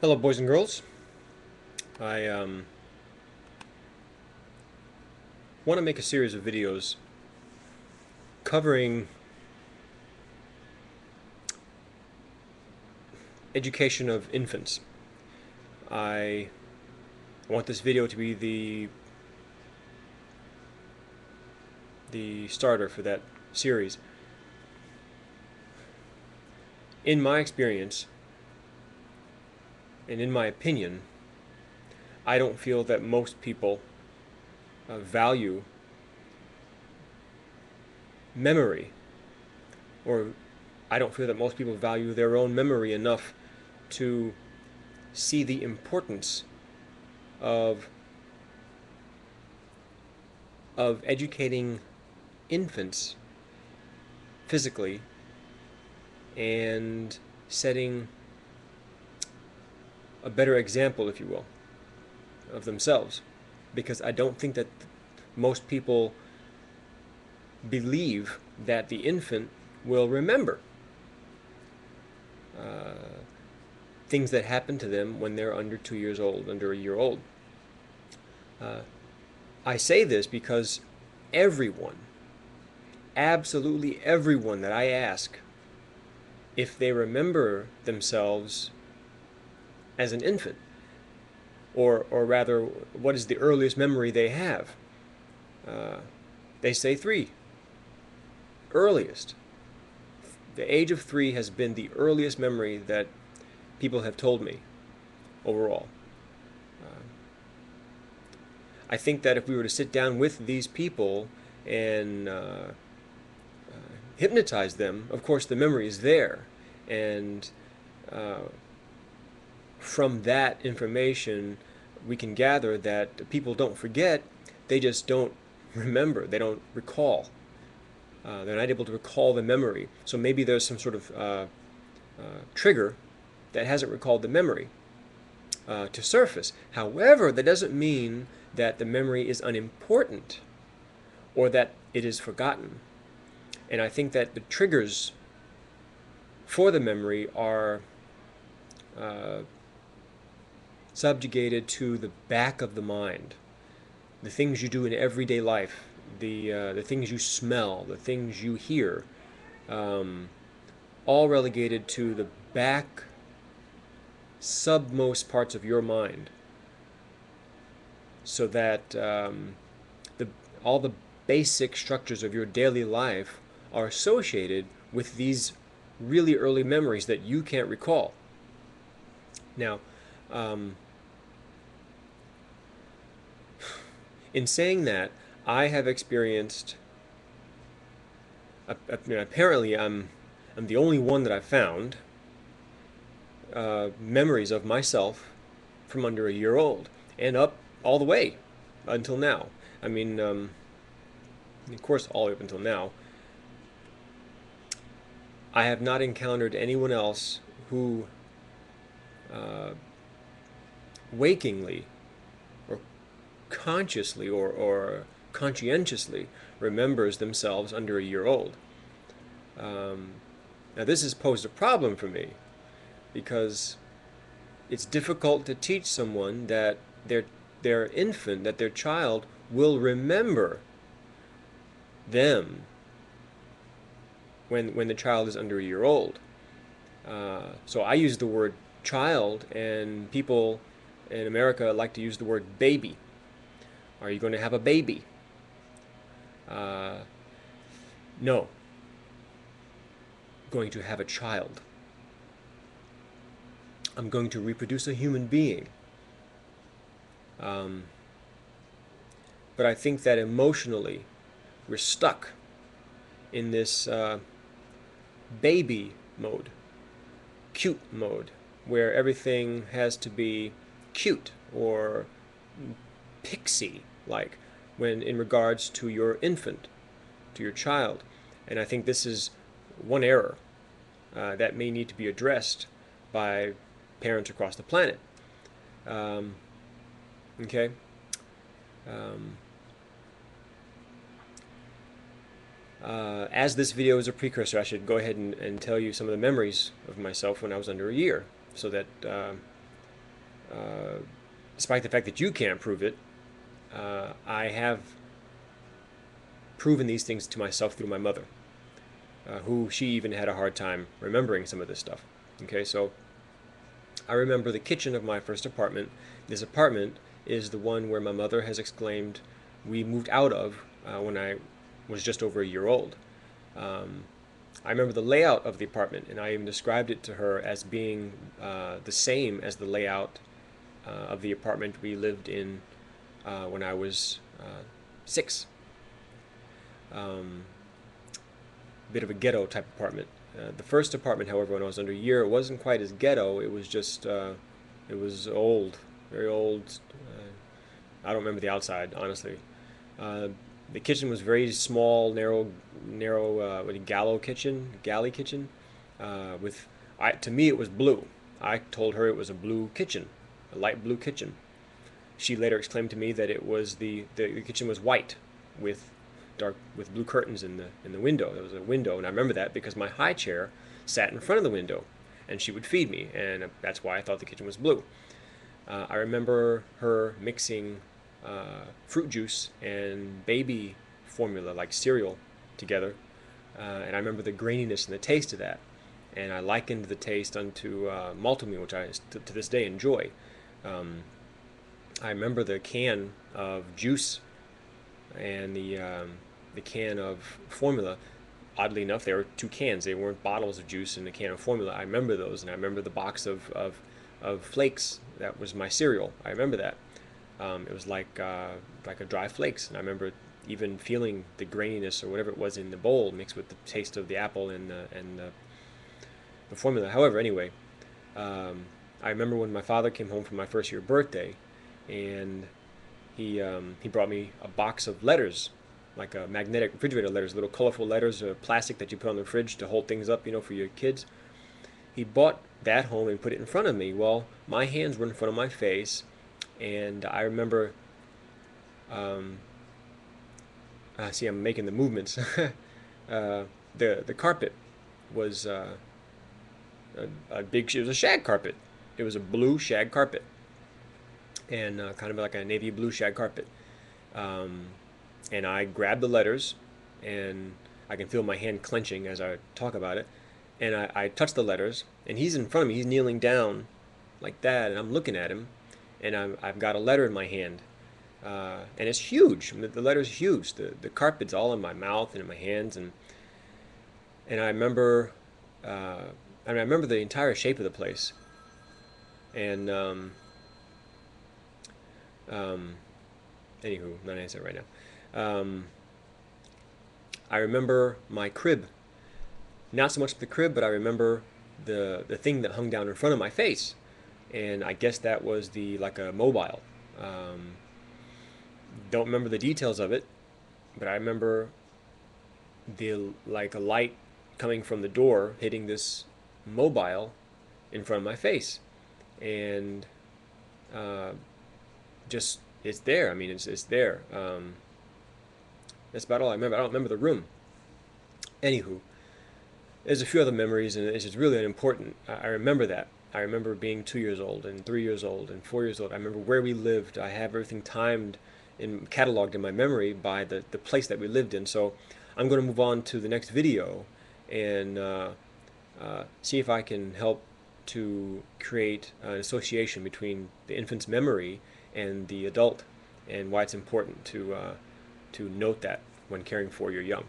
Hello, boys and girls. I want to make a series of videos covering education of infants. I want this video to be the starter for that series. In my experience, and in my opinion, I don't feel that most people value memory, or I don't feel that most people value their own memory enough to see the importance of educating infants physically and setting a better example, if you will, of themselves. Because I don't think that most people believe that the infant will remember things that happen to them when they're under 2 years old, under a year old. I say this because everyone, absolutely everyone that I ask if they remember themselves as an infant, or rather, what is the earliest memory they have? They say 3. Earliest. The age of 3 has been the earliest memory that people have told me overall. I think that if we were to sit down with these people and hypnotize them, of course the memory is there, and from that information we can gather that people don't forget, they just don't remember, they don't recall. They're not able to recall the memory. So maybe there's some sort of trigger that hasn't recalled the memory to surface. However, that doesn't mean that the memory is unimportant or that it is forgotten. And I think that the triggers for the memory are subjugated to the back of the mind. The things you do in everyday life, the things you smell, the things you hear, all relegated to the back submost parts of your mind, so that all the basic structures of your daily life are associated with these really early memories that you can't recall. Now, in saying that, I have experienced, apparently I'm the only one that I've found, memories of myself from under a year old and up all the way until now. I mean, of course, all the way up until now. I have not encountered anyone else who wakingly or consciously or conscientiously remembers themselves under a year old. Now this has posed a problem for me, because it's difficult to teach someone that their infant, that their child will remember them when the child is under a year old. So I use the word child, and people in America like to use the word baby. Are you going to have a baby? No. I'm going to have a child. I'm going to reproduce a human being. But I think that emotionally we're stuck in this baby mode, cute mode, where everything has to be cute or pixie-like when in regards to your infant, to your child. And I think this is one error that may need to be addressed by parents across the planet. Okay? As this video is a precursor, I should go ahead and tell you some of the memories of myself when I was under a year, so that despite the fact that you can't prove it, I have proven these things to myself through my mother, who she even had a hard time remembering some of this stuff. Okay, so I remember the kitchen of my first apartment. This apartment is the one where my mother has exclaimed we moved out of when I was just over a year old. I remember the layout of the apartment, and I even described it to her as being the same as the layout of the apartment we lived in when I was 6. Bit of a ghetto type apartment. The first apartment, however, when I was under a year, it wasn't quite as ghetto. It was just, it was old, very old. I don't remember the outside, honestly. The kitchen was very small, narrow, galley kitchen. To me, it was blue. I told her it was a blue kitchen, a light blue kitchen. She later exclaimed to me that it was the kitchen was white with blue curtains in the window. There was a window, and I remember that because my high chair sat in front of the window, and she would feed me, and that's why I thought the kitchen was blue. I remember her mixing fruit juice and baby formula, like cereal, together, and I remember the graininess and the taste of that, and I likened the taste unto maltomeal, which I to this day enjoy. I remember the can of juice and the can of formula. Oddly enough, there were 2 cans. They weren't bottles of juice and a can of formula. I remember those, and I remember the box of flakes. That was my cereal. I remember that. It was like a dry flakes, and I remember even feeling the graininess or whatever it was in the bowl mixed with the taste of the apple and the formula. However, anyway, I remember when my father came home for my first year birthday, and he brought me a box of letters, like a magnetic refrigerator letters, little colorful letters, plastic that you put on the fridge to hold things up, for your kids. He bought that home and put it in front of me. Well, my hands were in front of my face, and I remember, see, I'm making the movements. The carpet was a big, it was a shag carpet. It was a blue shag carpet, and kind of like a navy blue shag carpet. And I grabbed the letters, and I can feel my hand clenching as I talk about it. And I touched the letters, and he's in front of me. He's kneeling down like that, and I'm looking at him, and I've got a letter in my hand, and it's huge. I mean, the letter's huge. The carpet's all in my mouth and in my hands, and I remember, I remember the entire shape of the place, and anywho, not answering right now. I remember my crib. Not so much the crib, but I remember the thing that hung down in front of my face, and I guess that was like a mobile. Don't remember the details of it, but I remember like a light coming from the door hitting this mobile in front of my face, and just it's there. I mean, it's there. That's about all I remember. I don't remember the room. Anywho, there's a few other memories, and it's just really unimportant. I remember that. I remember being 2 years old and 3 years old and 4 years old. I remember where we lived. I have everything timed and cataloged in my memory by the place that we lived in. So I'm going to move on to the next video and see if I can help to create an association between the infant's memory and the adult, and why it's important to note that when caring for your young.